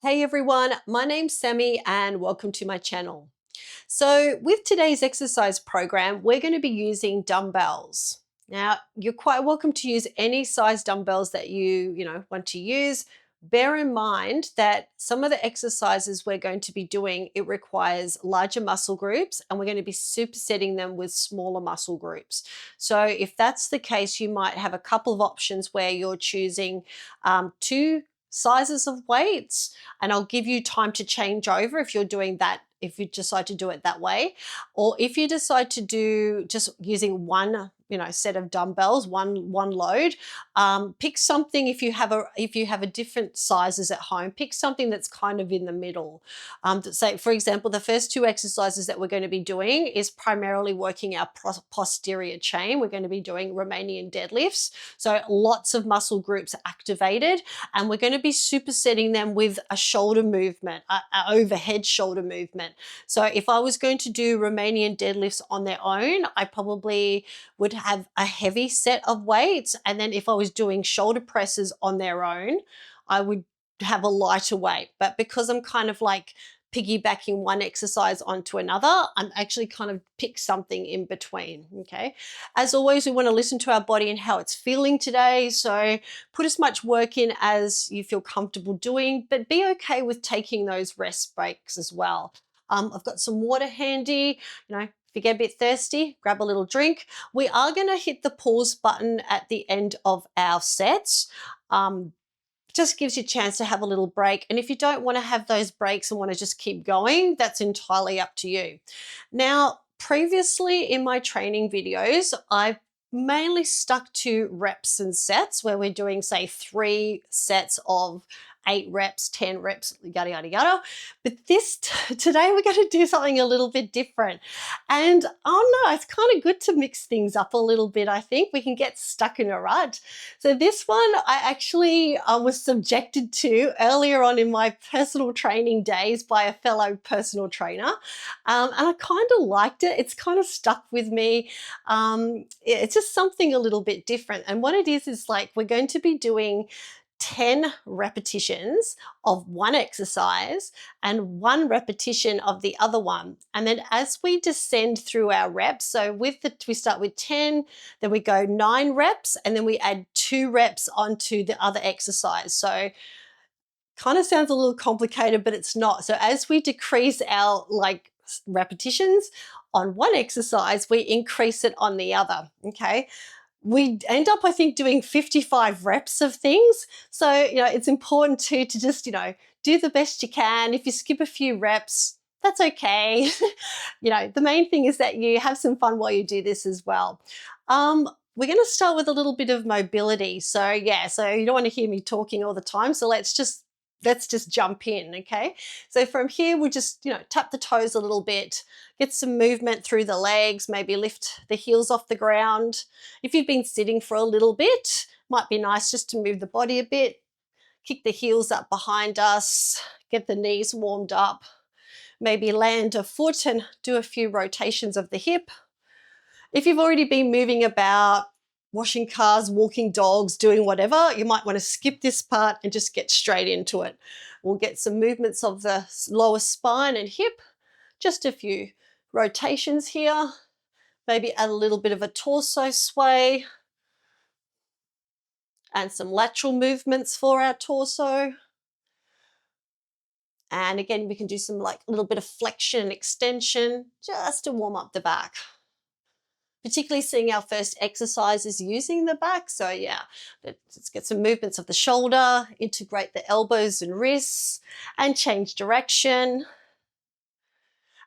Hey everyone, my name's Sammy and welcome to my channel. So with today's exercise program, we're going to be using dumbbells. Now, you're quite welcome to use any size dumbbells that you want to use. Bear in mind that some of the exercises we're going to be doing, it requires larger muscle groups and we're going to be supersetting them with smaller muscle groups. So if that's the case, you might have a couple of options where you're choosing two sizes of weights, and I'll give you time to change over if you're doing that, if you decide to do it that way, or if you decide to do just using one set of dumbbells, one load. Pick something. If you have a different sizes at home, pick something that's kind of in the middle. Say, for example, the first two exercises that we're going to be doing is primarily working our posterior chain. We're going to be doing Romanian deadlifts, so lots of muscle groups activated, and we're going to be supersetting them with a shoulder movement, an overhead shoulder movement. So if I was going to do Romanian deadlifts on their own, I probably would have a heavy set of weights. And then if I was doing shoulder presses on their own, I would have a lighter weight. But because I'm kind of like piggybacking one exercise onto another, I'm actually kind of pick something in between. Okay. As always, we want to listen to our body and how it's feeling today. So put as much work in as you feel comfortable doing, but be okay with taking those rest breaks as well. I've got some water handy. If you get a bit thirsty, grab a little drink. We are going to hit the pause button at the end of our sets. Just gives you a chance to have a little break. And if you don't want to have those breaks and want to just keep going, that's entirely up to you. Now, previously in my training videos, I've mainly stuck to reps and sets where we're doing, say, 3 sets of 8 reps, 10 reps, yada, yada, yada. But today we're going to do something a little bit different. And oh no, it's kind of good to mix things up a little bit. I think we can get stuck in a rut. So this one I actually was subjected to earlier on in my personal training days by a fellow personal trainer. And I kind of liked it. It's kind of stuck with me. It's just something a little bit different. And what it is like we're going to be doing 10 repetitions of one exercise and 1 repetition of the other one. And then as we descend through our reps, so we start with 10, then we go 9 reps, and then we add 2 reps onto the other exercise. So kind of sounds a little complicated, but it's not. So as we decrease our repetitions on one exercise, we increase it on the other. Okay. We end up, I think, doing 55 reps of things. So, it's important to just, do the best you can. If you skip a few reps, that's okay. The main thing is that you have some fun while you do this as well. We're going to start with a little bit of mobility. So you don't want to hear me talking all the time. So let's just jump in, okay? So from here, we'll just, tap the toes a little bit, get some movement through the legs, maybe lift the heels off the ground. If you've been sitting for a little bit, might be nice just to move the body a bit, kick the heels up behind us, get the knees warmed up, maybe land a foot and do a few rotations of the hip. If you've already been moving about, washing cars, walking dogs, doing whatever, you might want to skip this part and just get straight into it. We'll get some movements of the lower spine and hip, just a few rotations here, maybe add a little bit of a torso sway and some lateral movements for our torso. And again, we can do some a little bit of flexion and extension just to warm up the back. Particularly seeing our first exercises using the back. So let's get some movements of the shoulder, integrate the elbows and wrists, and change direction.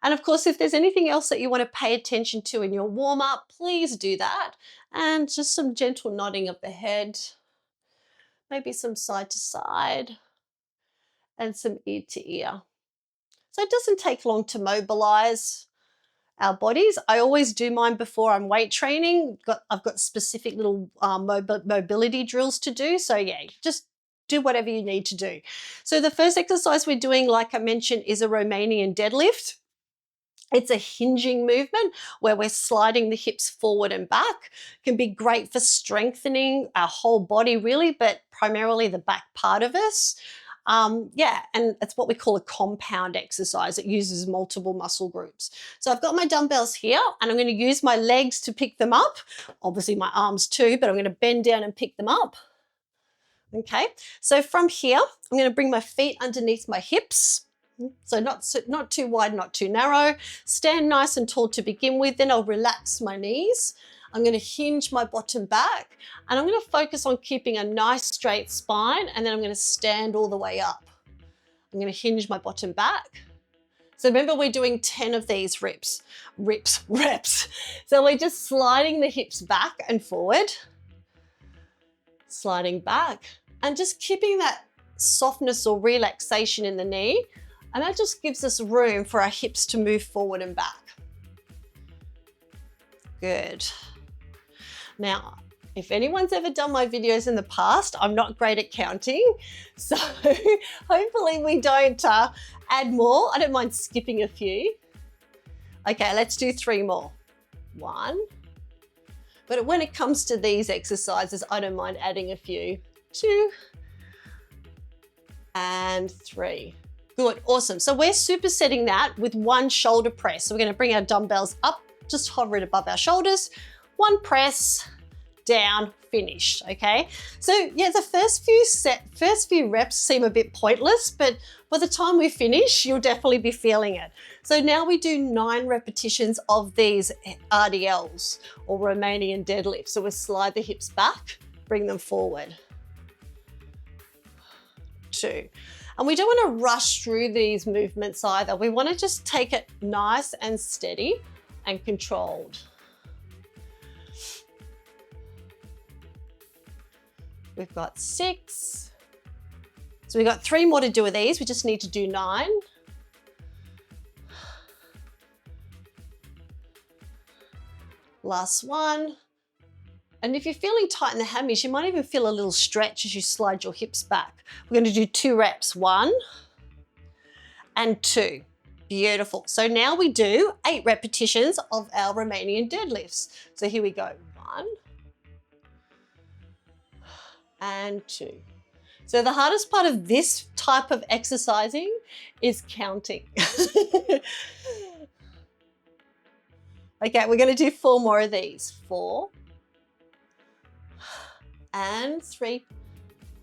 And of course, if there's anything else that you want to pay attention to in your warm-up, please do that. And just some gentle nodding of the head, maybe some side to side, and some ear to ear. So it doesn't take long to mobilize our bodies. I always do mine before I'm weight training. I've got specific little mobility drills to do. So just do whatever you need to do. So the first exercise we're doing, like I mentioned, is a Romanian deadlift. It's a hinging movement where we're sliding the hips forward and back. It can be great for strengthening our whole body really, but primarily the back part of us. Yeah, and it's what we call a compound exercise. It uses multiple muscle groups. So I've got my dumbbells here and I'm going to use my legs to pick them up. Obviously my arms too, but I'm going to bend down and pick them up. Okay, so from here, I'm going to bring my feet underneath my hips. So not too wide, not too narrow. Stand nice and tall to begin with, then I'll relax my knees. I'm going to hinge my bottom back and I'm going to focus on keeping a nice straight spine, and then I'm going to stand all the way up. I'm going to hinge my bottom back. So remember, we're doing 10 of these reps. So we're just sliding the hips back and forward, sliding back, and just keeping that softness or relaxation in the knee. And that just gives us room for our hips to move forward and back. Good. Now, if anyone's ever done my videos in the past, I'm not great at counting. So hopefully we don't add more. I don't mind skipping a few. Okay, let's do 3 more. 1. But when it comes to these exercises, I don't mind adding a few. 2. And 3. Good, awesome. So we're supersetting that with 1 shoulder press. So we're gonna bring our dumbbells up, just hover it above our shoulders. 1 press, down, finished, okay? So yeah, the first few reps seem a bit pointless, but by the time we finish, you'll definitely be feeling it. So now we do 9 repetitions of these RDLs, or Romanian deadlifts. So we'll slide the hips back, bring them forward. 2. And we don't want to rush through these movements either. We want to just take it nice and steady and controlled. We've got 6. So we've got 3 more to do of these. We just need to do 9. Last one. And if you're feeling tight in the hammies, you might even feel a little stretch as you slide your hips back. We're going to do 2 reps, 1 and 2. Beautiful. So now we do 8 repetitions of our Romanian deadlifts. So here we go, 1 and 2. So the hardest part of this type of exercising is counting. Okay, we're going to do 4 more of these. 4 and 3.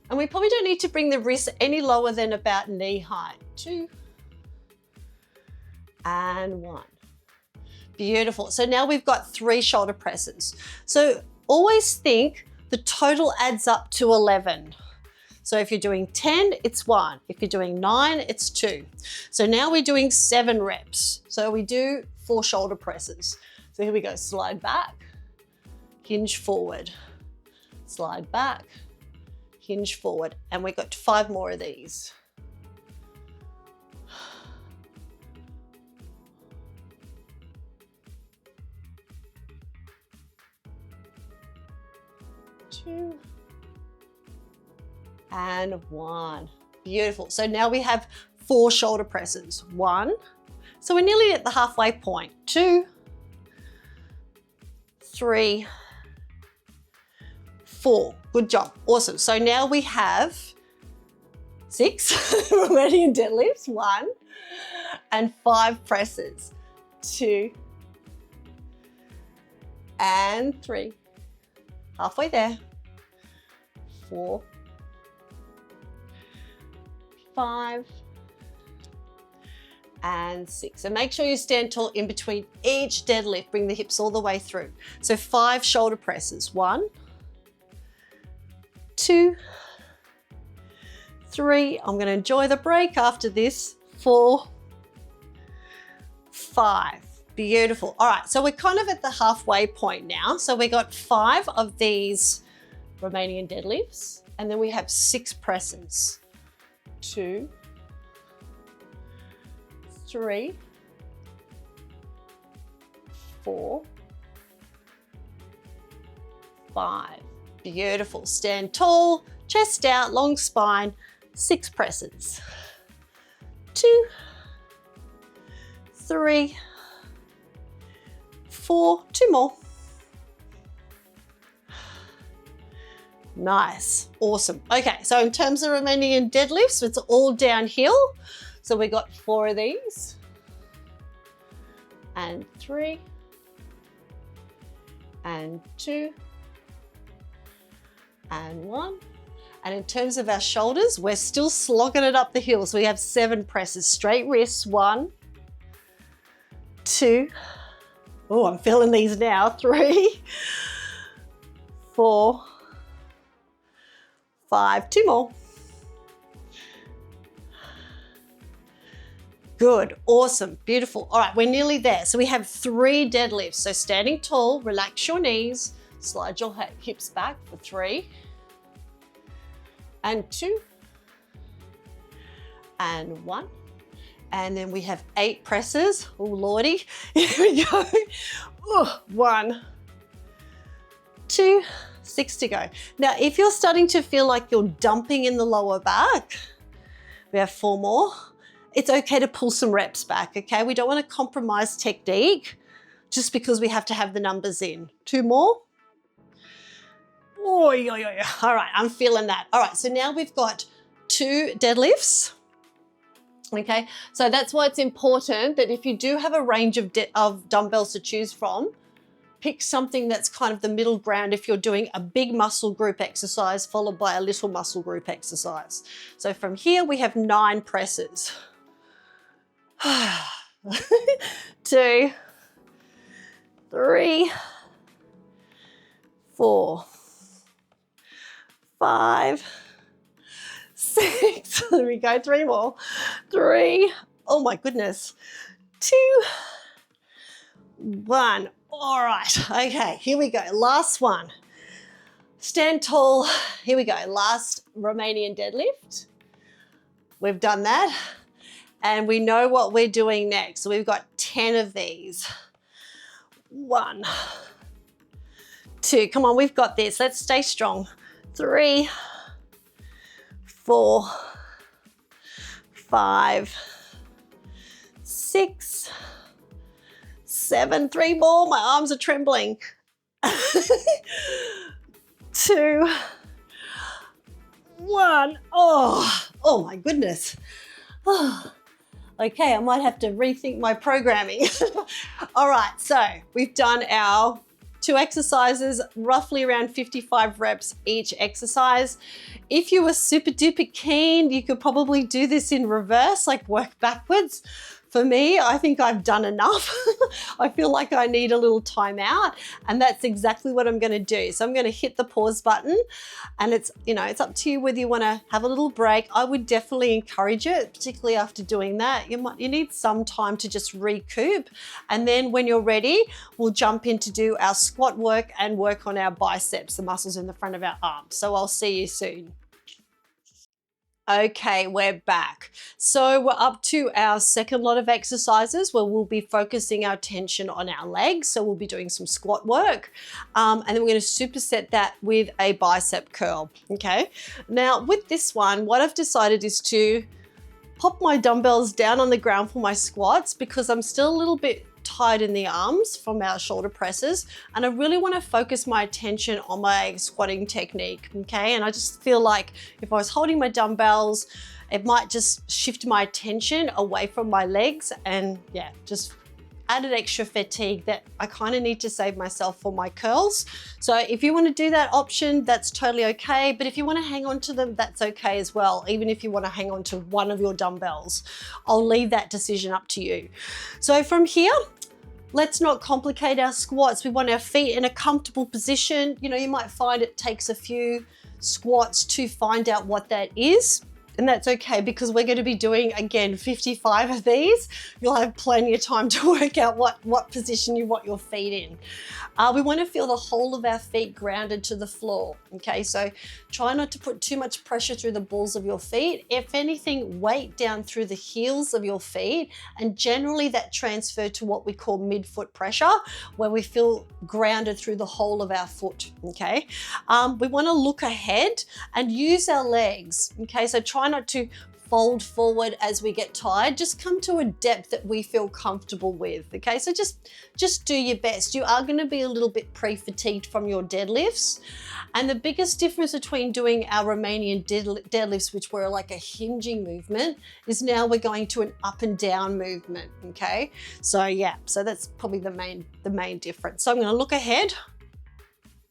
And we probably don't need to bring the wrist any lower than about knee height. 2 and 1. Beautiful. So now we've got 3 shoulder presses. So always think the total adds up to 11. So if you're doing 10, it's 1. If you're doing 9, it's 2. So now we're doing 7 reps. So we do 4 shoulder presses. So here we go, slide back, hinge forward, slide back, hinge forward, and we've got 5 more of these. Two and 1. Beautiful. So now we have 4 shoulder presses. 1. So we're nearly at the halfway point. 2, 3, 4. Good job. Awesome. So now we have 6 Romanian deadlifts, 1 and 5 presses. 2 and 3. Halfway there. 4, 5 and 6. So make sure you stand tall in between each deadlift. Bring the hips all the way through. So 5 shoulder presses. 1, 2, 3. I'm going to enjoy the break after this. 4, 5. Beautiful. All right, so we're kind of at the halfway point now. So we got 5 of these Romanian deadlifts, and then we have 6 presses. 2, 3, 4, 5. Beautiful. Stand tall, chest out, long spine, 6 presses. 2, 3, 4, 2 more. Nice, awesome. Okay, so in terms of Romanian deadlifts, it's all downhill. So we got 4 of these, and 3, and 2, and 1. And in terms of our shoulders, we're still slogging it up the hill. So we have 7 presses, straight wrists, 1, 2, oh, I'm feeling these now, 3, 4, 5, 2 more. Good, awesome, beautiful. All right, we're nearly there. So we have 3 deadlifts. So standing tall, relax your knees, slide your hips back for 3, and 2, and 1. And then we have 8 presses. Oh, Lordy, here we go. Oh, 1, 2, 6 to go. Now, if you're starting to feel like you're dumping in the lower back, we have 4 more. It's okay to pull some reps back, okay? We don't want to compromise technique just because we have to have the numbers in. 2 more. Oh, yeah, yeah, yeah. All right, I'm feeling that. All right, so now we've got 2 deadlifts. Okay, so that's why it's important that if you do have a range of dumbbells to choose from, pick something that's kind of the middle ground if you're doing a big muscle group exercise followed by a little muscle group exercise. So from here we have 9 presses. 2, 3, 4, 5, 6, there we go, 3 more, 3, oh my goodness, 2, 1. All right, okay, here we go, last one. Stand tall, here we go, last Romanian deadlift. We've done that, and we know what we're doing next. So we've got 10 of these. 1, 2, come on, we've got this, let's stay strong. 3, 4, 5, 6, 7, 3 more, my arms are trembling. 2, 1, oh my goodness. Oh. Okay, I might have to rethink my programming. All right, so we've done our 2 exercises, roughly around 55 reps each exercise. If you were super duper keen, you could probably do this in reverse, like work backwards. For me, I think I've done enough. I feel like I need a little time out, and that's exactly what I'm going to do. So I'm going to hit the pause button, and it's up to you whether you want to have a little break. I would definitely encourage it, particularly after doing that. You need some time to just recoup, and then when you're ready, we'll jump in to do our squat work and work on our biceps, the muscles in the front of our arms. So I'll see you soon. Okay, we're back. So we're up to our second lot of exercises where we'll be focusing our attention on our legs. So we'll be doing some squat work, and then we're going to superset that with a bicep curl. Okay, now with this one, what I've decided is to pop my dumbbells down on the ground for my squats because I'm still a little bit tight in the arms from our shoulder presses, and I really want to focus my attention on my squatting technique. Okay, and I just feel like if I was holding my dumbbells, it might just shift my attention away from my legs, and yeah, just added extra fatigue that I kind of need to save myself for my curls. So if you want to do that option, that's totally okay. But if you want to hang on to them, that's okay as well. Even if you want to hang on to one of your dumbbells, I'll leave that decision up to you. So from here, let's not complicate our squats. We want our feet in a comfortable position. You might find it takes a few squats to find out what that is. And that's okay because we're going to be doing, again, 55 of these. You'll have plenty of time to work out what position you want your feet in. We want to feel the whole of our feet grounded to the floor. Okay, so try not to put too much pressure through the balls of your feet. If anything, weight down through the heels of your feet, and generally that transfer to what we call midfoot pressure, where we feel grounded through the whole of our foot. Okay, we want to look ahead and use our legs. Okay, so try not to fold forward as we get tired. Just come to a depth that we feel comfortable with, okay? So just do your best. You are gonna be a little bit pre-fatigued from your deadlifts. And the biggest difference between doing our Romanian deadlifts, which were like a hinging movement, is now we're going to an up and down movement, okay? So yeah, so that's probably the main difference. So I'm gonna look ahead,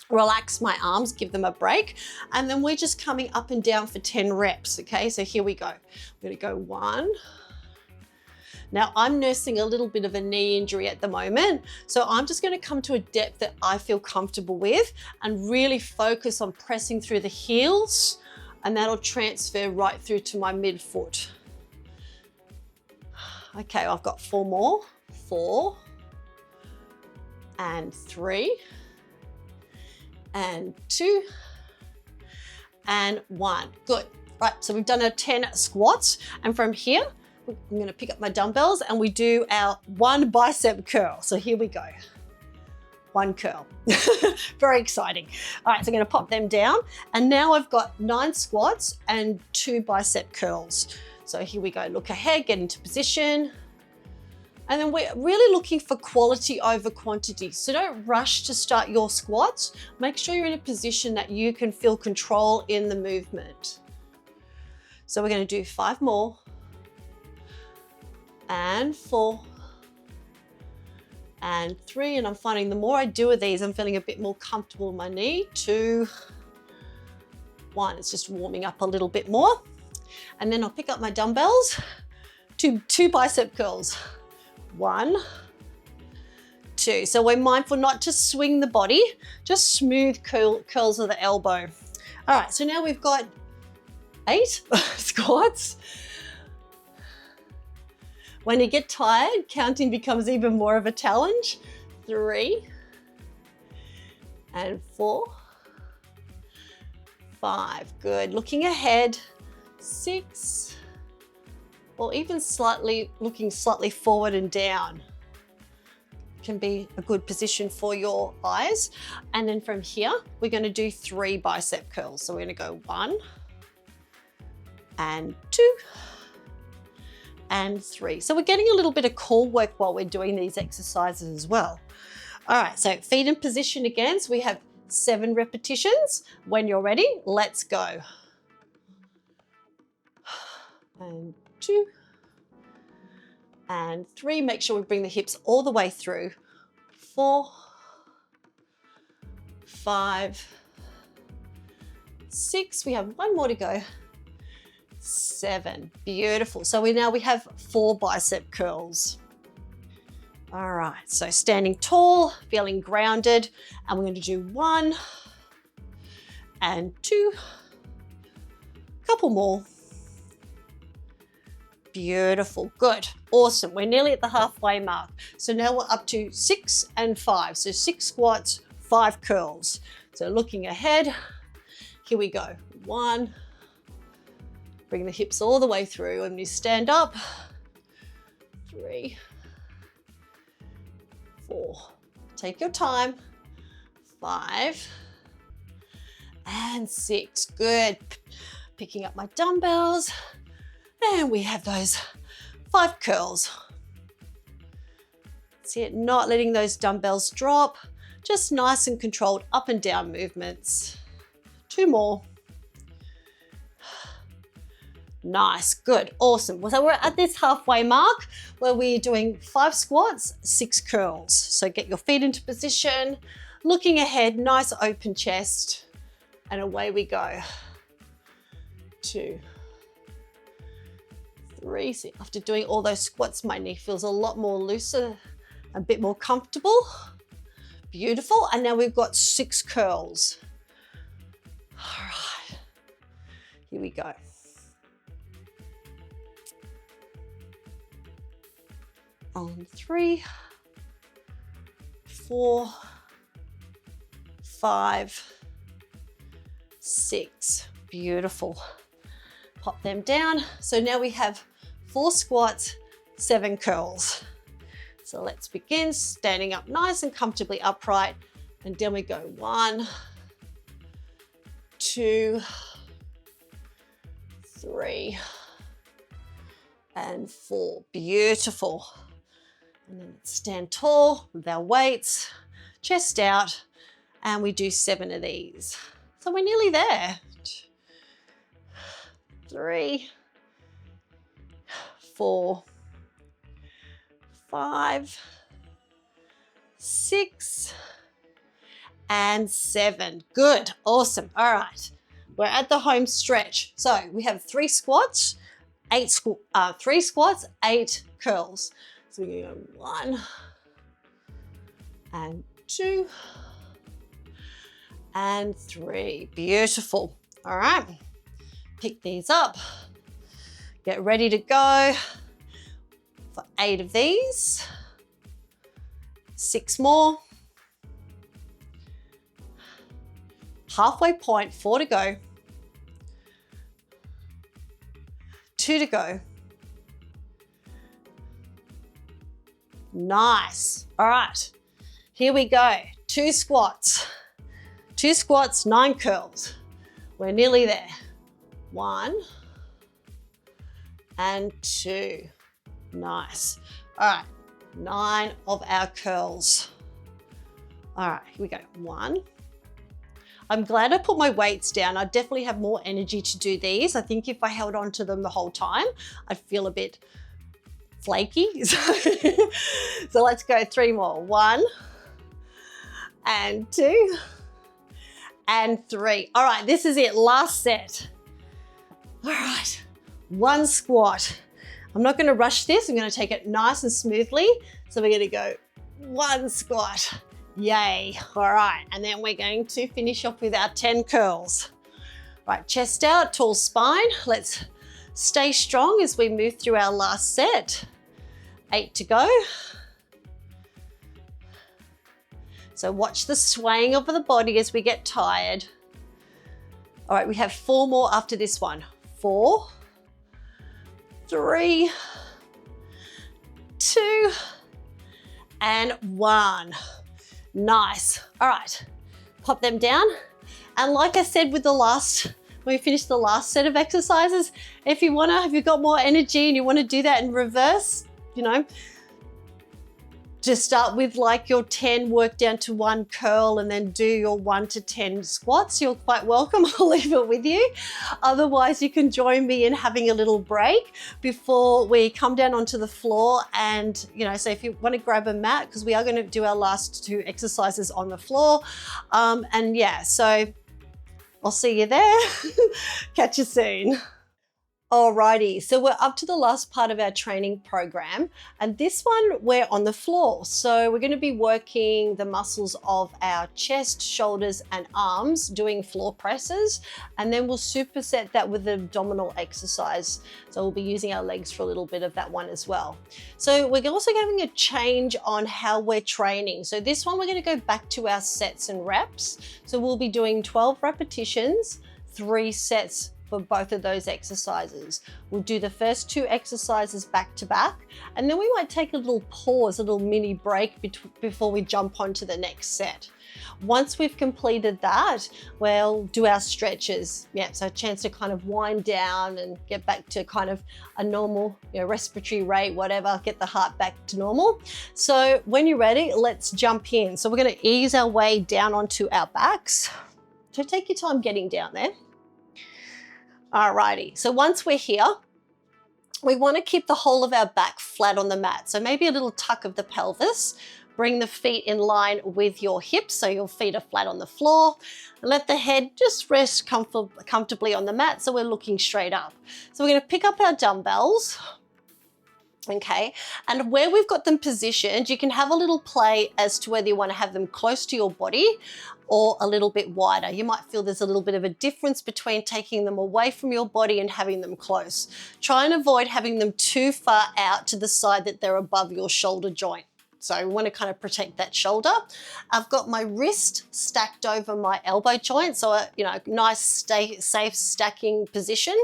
relax my arms, give them a break, and then we're just coming up and down for 10 reps, okay? So here we go. We're gonna go 1. Now I'm nursing a little bit of a knee injury at the moment, so I'm just gonna come to a depth that I feel comfortable with and really focus on pressing through the heels, and that'll transfer right through to my midfoot. Okay, I've got 4 more. 4 and 3 and 2 and 1. Good. Right, so we've done our 10 squats, and from here I'm going to pick up my dumbbells and we do our 1 bicep curl. So here we go. 1 curl. Very exciting. All right, so I'm going to pop them down, and now I've got 9 squats and 2 bicep curls. So here we go. Look ahead, get into position. And then we're really looking for quality over quantity. So don't rush to start your squats. Make sure you're in a position that you can feel control in the movement. So we're going to do 5 more. And 4. And 3. And I'm finding the more I do of these, I'm feeling a bit more comfortable in my knee. 2. 1. It's just warming up a little bit more. And then I'll pick up my dumbbells. 2 bicep curls. 1, 2. So we're mindful not to swing the body, just smooth curls of the elbow. All right, so now we've got 8 squats. When you get tired, counting becomes even more of a challenge. 3 and 4, 5. Good. Looking ahead. 6. Or even looking slightly forward and down can be a good position for your eyes. And then from here, we're going to do 3 bicep curls. So we're going to go 1 and 2 and 3. So we're getting a little bit of core work while we're doing these exercises as well. All right, so feet in position again. So we have 7 repetitions. When you're ready, let's go. And 2 and 3. Make sure we bring the hips all the way through. 4, 5, 6. We have 1 more to go. 7. Beautiful. So we have 4 bicep curls. All right, so standing tall, feeling grounded, and we're going to do 1 and 2. Couple more. Beautiful. Good. Awesome. We're nearly at the halfway mark. So now we're up to 6 and 5. So 6 squats, 5 curls. So looking ahead, here we go. 1. Bring the hips all the way through, and you stand up. 3, 4. Take your time. 5 and 6. Good. Picking up my dumbbells. And we have those 5 curls. See it, not letting those dumbbells drop, just nice and controlled up and down movements. 2 more. Nice, good, awesome. So we're at this halfway mark where we're doing 5 squats, 6 curls. So get your feet into position, looking ahead, nice open chest, and away we go. 2, 3. So after doing all those squats, my knee feels a lot more looser, a bit more comfortable. Beautiful. And now we've got 6 curls. All right, here we go. On 3, 4, 5, 6. Beautiful. Pop them down. So now we have 4 squats, 7 curls. So let's begin standing up nice and comfortably upright. And then we go 1, 2, 3, and 4. Beautiful. And then let's stand tall with our weights, chest out, and we do 7 of these. So we're nearly there. 3, 4, 5, 6, and 7. Good, awesome. All right, we're at the home stretch. So we have 3 squats, 3 squats, 8 curls. So we're gonna go 1 and 2 and 3. Beautiful. All right, pick these up. Get ready to go for 8 of these. 6 more. Halfway point, 4 to go. 2 to go. Nice. All right, here we go. 2 squats. 2 squats, 9 curls. We're nearly there. 1 and 2. Nice. All right, 9 of our curls. All right, here we go. 1. I'm glad I put my weights down. I definitely have more energy to do these. I think if I held on to them the whole time, I'd feel a bit flaky. So let's go 3 more. 1 and 2 and 3. All right, this is it, last set. All right, 1 squat. I'm not gonna rush this. I'm gonna take it nice and smoothly. So we're gonna go 1 squat. Yay, all right. And then we're going to finish off with our 10 curls. Right, chest out, tall spine. Let's stay strong as we move through our last set. 8 to go. So watch the swaying of the body as we get tired. All right, we have 4 more after this one. 4, 3, 2, and 1. Nice. All right, pop them down. And like I said with the last, when we finished the last set of exercises, if you've got more energy and you wanna do that in reverse, you know, just start with like your 10, work down to 1 curl and then do your 1 to 10 squats. You're quite welcome, I'll leave it with you. Otherwise, you can join me in having a little break before we come down onto the floor. And, you know, so if you want to grab a mat, because we are going to do our last 2 exercises on the floor. And yeah, so I'll see you there. Catch you soon. Alrighty, so we're up to the last part of our training program, and this one we're on the floor. So we're going to be working the muscles of our chest, shoulders and arms doing floor presses, and then we'll superset that with the abdominal exercise. So we'll be using our legs for a little bit of that one as well. So we're also having a change on how we're training. So this one we're going to go back to our sets and reps. So we'll be doing 12 repetitions, 3 sets for both of those exercises. We'll do the first 2 exercises back to back, and then we might take a little pause, a little mini break before we jump onto the next set. Once we've completed that, we'll do our stretches. Yeah, so a chance to kind of wind down and get back to kind of a normal, you know, respiratory rate, whatever, get the heart back to normal. So when you're ready, let's jump in. So we're gonna ease our way down onto our backs. So take your time getting down there. Alrighty, so once we're here, we want to keep the whole of our back flat on the mat. So maybe a little tuck of the pelvis. Bring the feet in line with your hips so your feet are flat on the floor. Let the head just rest comfortably on the mat so we're looking straight up. So we're going to pick up our dumbbells. Okay, and where we've got them positioned, you can have a little play as to whether you want to have them close to your body or a little bit wider. You might feel there's a little bit of a difference between taking them away from your body and having them close. Try and avoid having them too far out to the side that they're above your shoulder joint. So we want to kind of protect that shoulder. I've got my wrist stacked over my elbow joint, so a nice safe stacking position.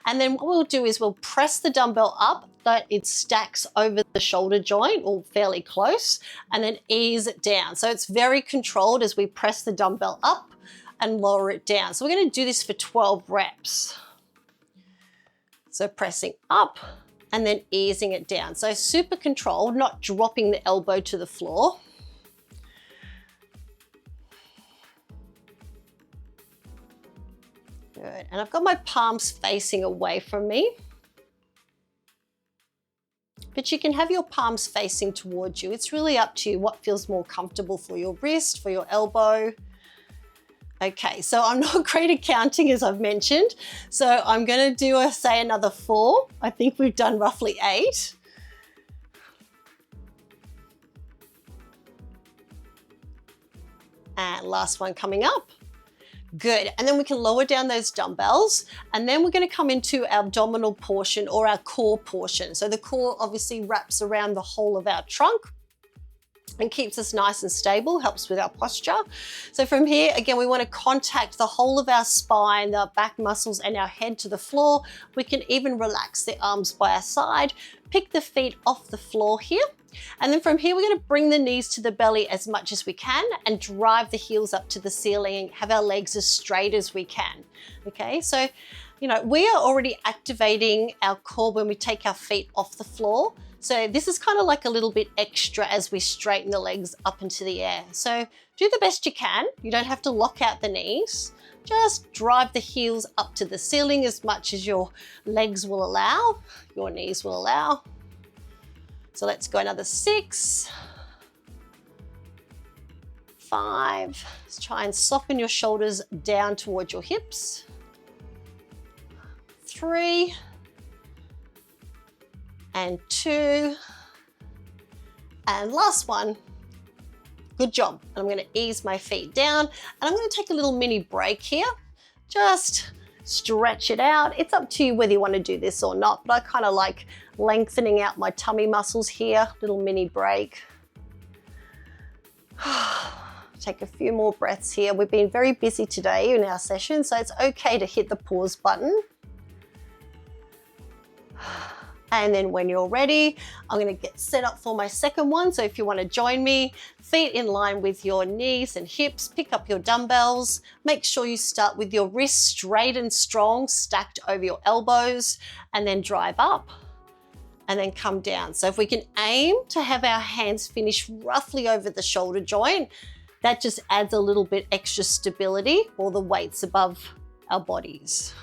And then what we'll do is we'll press the dumbbell up that it stacks over the shoulder joint or fairly close, and then ease it down. So it's very controlled as we press the dumbbell up and lower it down. So we're going to do this for 12 reps. So pressing up and then easing it down. So super controlled, not dropping the elbow to the floor. Good, and I've got my palms facing away from me. But you can have your palms facing towards you. It's really up to you what feels more comfortable for your wrist, for your elbow. Okay, so I'm not great at counting, as I've mentioned. So I'm gonna do, say, another 4. I think we've done roughly 8. And last one coming up. Good, and then we can lower down those dumbbells, and then we're going to come into our abdominal portion or our core portion. So the core obviously wraps around the whole of our trunk and keeps us nice and stable, helps with our posture. So from here, again, we want to contact the whole of our spine, the back muscles and our head to the floor. We can even relax the arms by our side, pick the feet off the floor here. And then from here, we're going to bring the knees to the belly as much as we can and drive the heels up to the ceiling, have our legs as straight as we can. Okay, so, you know, we are already activating our core when we take our feet off the floor. So this is kind of like a little bit extra as we straighten the legs up into the air. So do the best you can. You don't have to lock out the knees. Just drive the heels up to the ceiling as much as your legs will allow, your knees will allow. So let's go another 6, 5. Let's try and soften your shoulders down towards your hips. 3 and 2. And last one. Good job. I'm going to ease my feet down, and I'm going to take a little mini break here. Just stretch it out. It's up to you whether you want to do this or not, but I kind of like lengthening out my tummy muscles here. Little mini break. Take a few more breaths here. We've been very busy today in our session, so it's okay to hit the pause button. And then when you're ready, I'm going to get set up for my second one. So if you want to join me, feet in line with your knees and hips, pick up your dumbbells. Make sure you start with your wrists straight and strong, stacked over your elbows, and then drive up and then come down. So if we can aim to have our hands finish roughly over the shoulder joint, that just adds a little bit extra stability while the weight's above our bodies.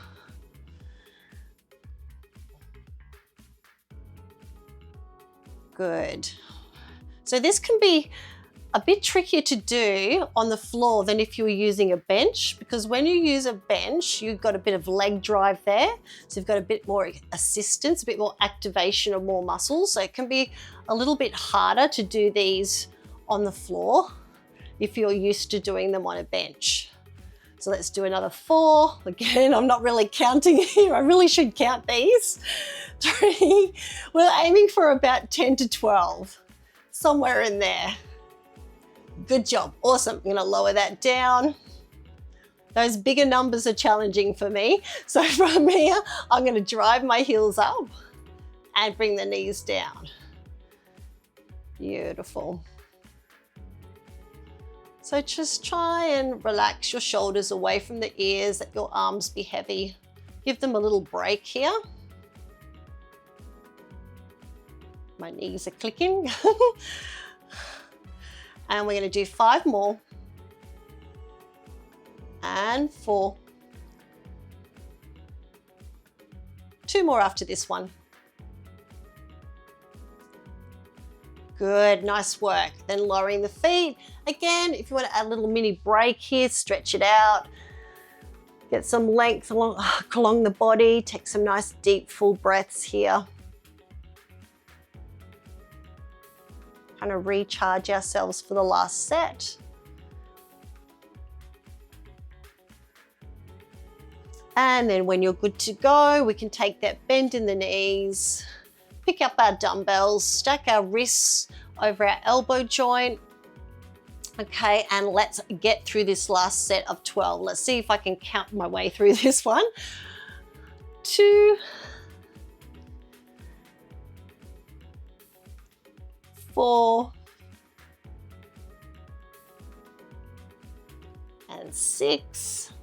Good. So this can be a bit trickier to do on the floor than if you were using a bench, because when you use a bench, you've got a bit of leg drive there. So you've got a bit more assistance, a bit more activation of more muscles. So it can be a little bit harder to do these on the floor if you're used to doing them on a bench. So let's do another 4. Again, I'm not really counting here. I really should count these. 3. We're aiming for about 10 to 12, somewhere in there. Good job. Awesome. I'm going to lower that down. Those bigger numbers are challenging for me. So from here, I'm going to drive my heels up and bring the knees down. Beautiful. So just try and relax your shoulders away from the ears, let your arms be heavy. Give them a little break here. My knees are clicking. And we're going to do 5 more. And 4. 2 more after this one. Good, nice work. Then lowering the feet. Again, if you want to add a little mini break here, stretch it out. Get some length along the body. Take some nice deep full breaths here. Kind of recharge ourselves for the last set. And then when you're good to go, we can take that bend in the knees, pick up our dumbbells, stack our wrists over our elbow joint. Okay, and let's get through this last set of 12. Let's see if I can count my way through this one. 2, 4, and 6,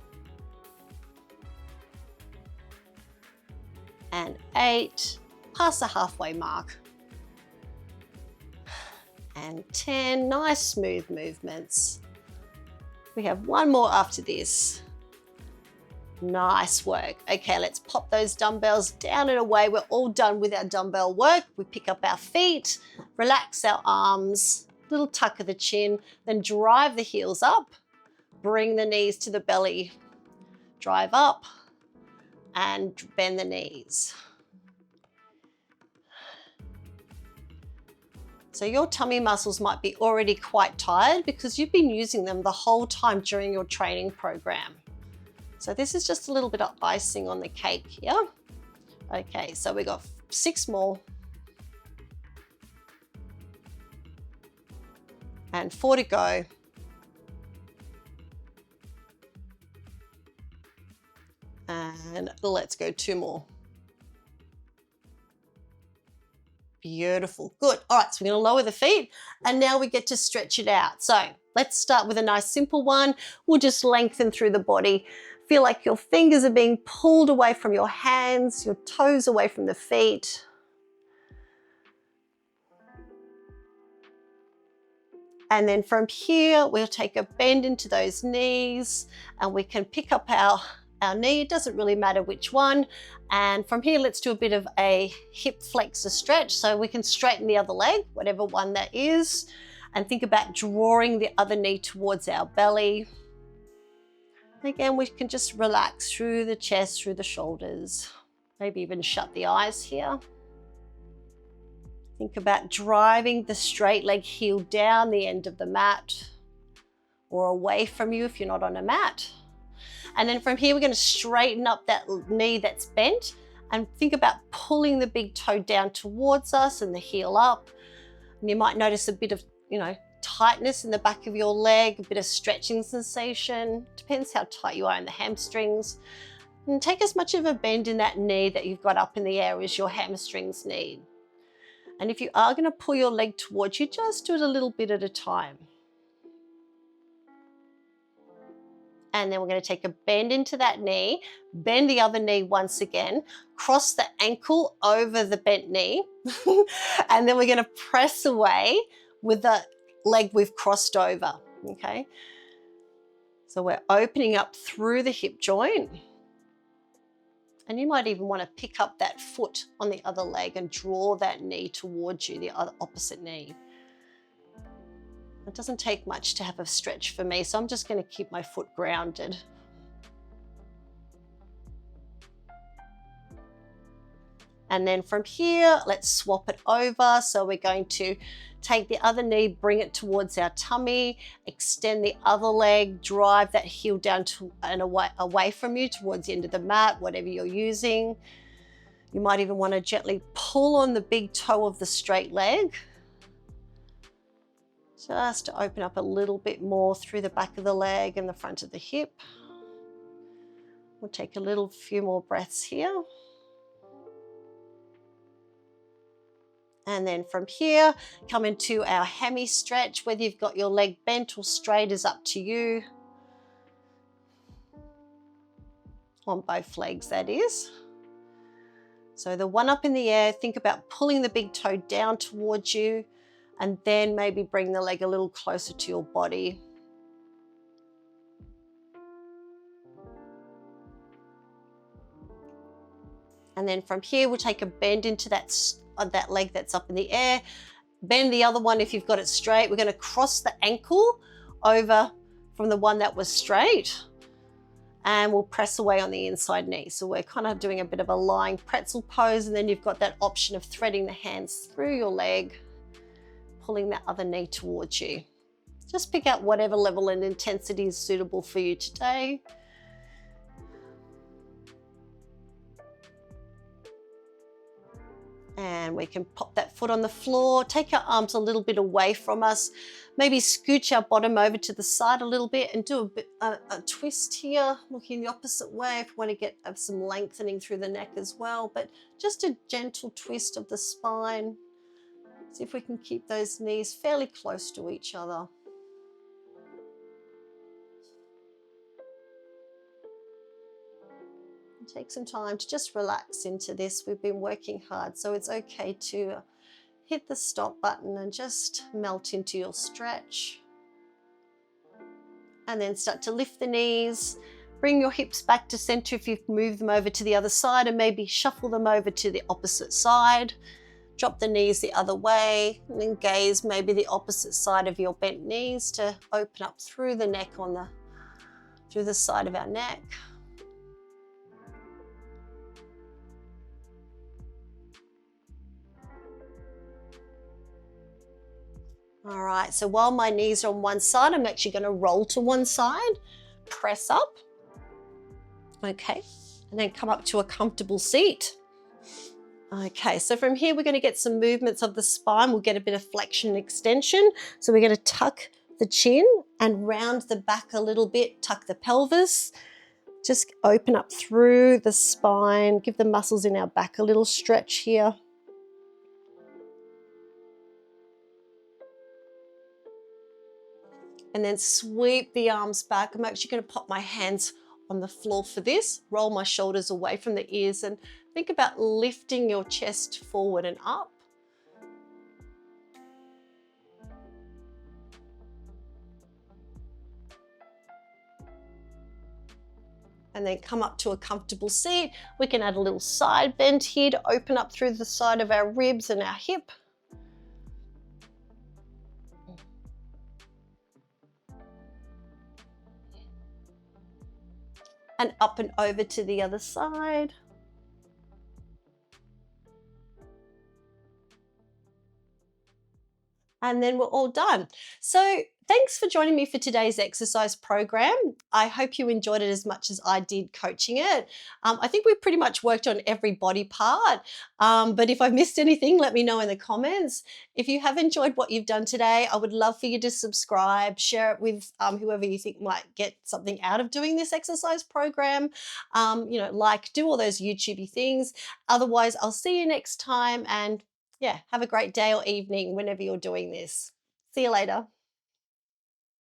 and 8, past the halfway mark. And 10, nice smooth movements. We have one more after this. Nice work. Okay, let's pop those dumbbells down and away. We're all done with our dumbbell work. We pick up our feet, relax our arms, little tuck of the chin, then drive the heels up, bring the knees to the belly, drive up and bend the knees. So your tummy muscles might be already quite tired because you've been using them the whole time during your training program. So this is just a little bit of icing on the cake here. Okay, so we got 6 more. And 4 to go. And let's go 2 more. Beautiful, good. All right, so we're gonna lower the feet and now we get to stretch it out. So let's start with a nice simple one. We'll just lengthen through the body. Feel like your fingers are being pulled away from your hands, your toes away from the feet. And then from here, we'll take a bend into those knees and we can pick up our knee. It doesn't really matter which one. And from here, let's do a bit of a hip flexor stretch. So we can straighten the other leg, whatever one that is, and think about drawing the other knee towards our belly. Again, we can just relax through the chest, through the shoulders, maybe even shut the eyes here. Think about driving the straight leg heel down the end of the mat or away from you if you're not on a mat. And then from here, we're going to straighten up that knee that's bent and think about pulling the big toe down towards us and the heel up. And you might notice a bit of, tightness in the back of your leg, a bit of stretching sensation. Depends how tight you are in the hamstrings. And take as much of a bend in that knee that you've got up in the air as your hamstrings need. And if you are going to pull your leg towards you, just do it a little bit at a time. And then we're going to take a bend into that knee, bend the other knee once again, cross the ankle over the bent knee, and then we're going to press away with the leg we've crossed over, okay? So we're opening up through the hip joint. And you might even want to pick up that foot on the other leg and draw that knee towards you, the other opposite knee. It doesn't take much to have a stretch for me, so I'm just going to keep my foot grounded. And then from here, let's swap it over. So we're going to take the other knee, bring it towards our tummy, extend the other leg, drive that heel down to and away from you towards the end of the mat, whatever you're using. You might even want to gently pull on the big toe of the straight leg, just to open up a little bit more through the back of the leg and the front of the hip. We'll take a few more breaths here. And then from here, come into our hemi stretch. Whether you've got your leg bent or straight is up to you. On both legs, that is. So the one up in the air, think about pulling the big toe down towards you and then maybe bring the leg a little closer to your body. And then from here, we'll take a bend into that leg that's up in the air. Bend the other one if you've got it straight. We're going to cross the ankle over from the one that was straight and we'll press away on the inside knee. So we're kind of doing a bit of a lying pretzel pose, and then you've got that option of threading the hands through your leg, pulling that other knee towards you. Just pick out whatever level and intensity is suitable for you today. And we can pop that foot on the floor, take our arms a little bit away from us, maybe scooch our bottom over to the side a little bit and do a twist here, looking the opposite way if you want to have some lengthening through the neck as well, but just a gentle twist of the spine. See if we can keep those knees fairly close to each other. Take some time to just relax into this. We've been working hard, so it's okay to hit the stop button and just melt into your stretch. And then start to lift the knees. Bring your hips back to center if you've moved them over to the other side, and maybe shuffle them over to the opposite side. Drop the knees the other way, and then gaze maybe the opposite side of your bent knees to open up through the neck through the side of our neck. All right, so while my knees are on one side, I'm actually going to roll to one side, press up, okay, and then come up to a comfortable seat. Okay, so from here we're going to get some movements of the spine. We'll get a bit of flexion and extension. So we're going to tuck the chin and round the back a little bit, tuck the pelvis, just open up through the spine, give the muscles in our back a little stretch here. And then sweep the arms back. I'm actually going to pop my hands on the floor for this, roll my shoulders away from the ears, and think about lifting your chest forward and up. And then come up to a comfortable seat. We can add a little side bend here to open up through the side of our ribs and our hip. And up and over to the other side. And then we're all done. So thanks for joining me for today's exercise program. I hope you enjoyed it as much as I did coaching it. I think we pretty much worked on every body part, but if I've missed anything, let me know in the comments. If you have enjoyed what you've done today, I would love for you to subscribe, share it with whoever you think might get something out of doing this exercise program. Do all those YouTubey things. Otherwise, I'll see you next time, and yeah, have a great day or evening whenever you're doing this. See you later.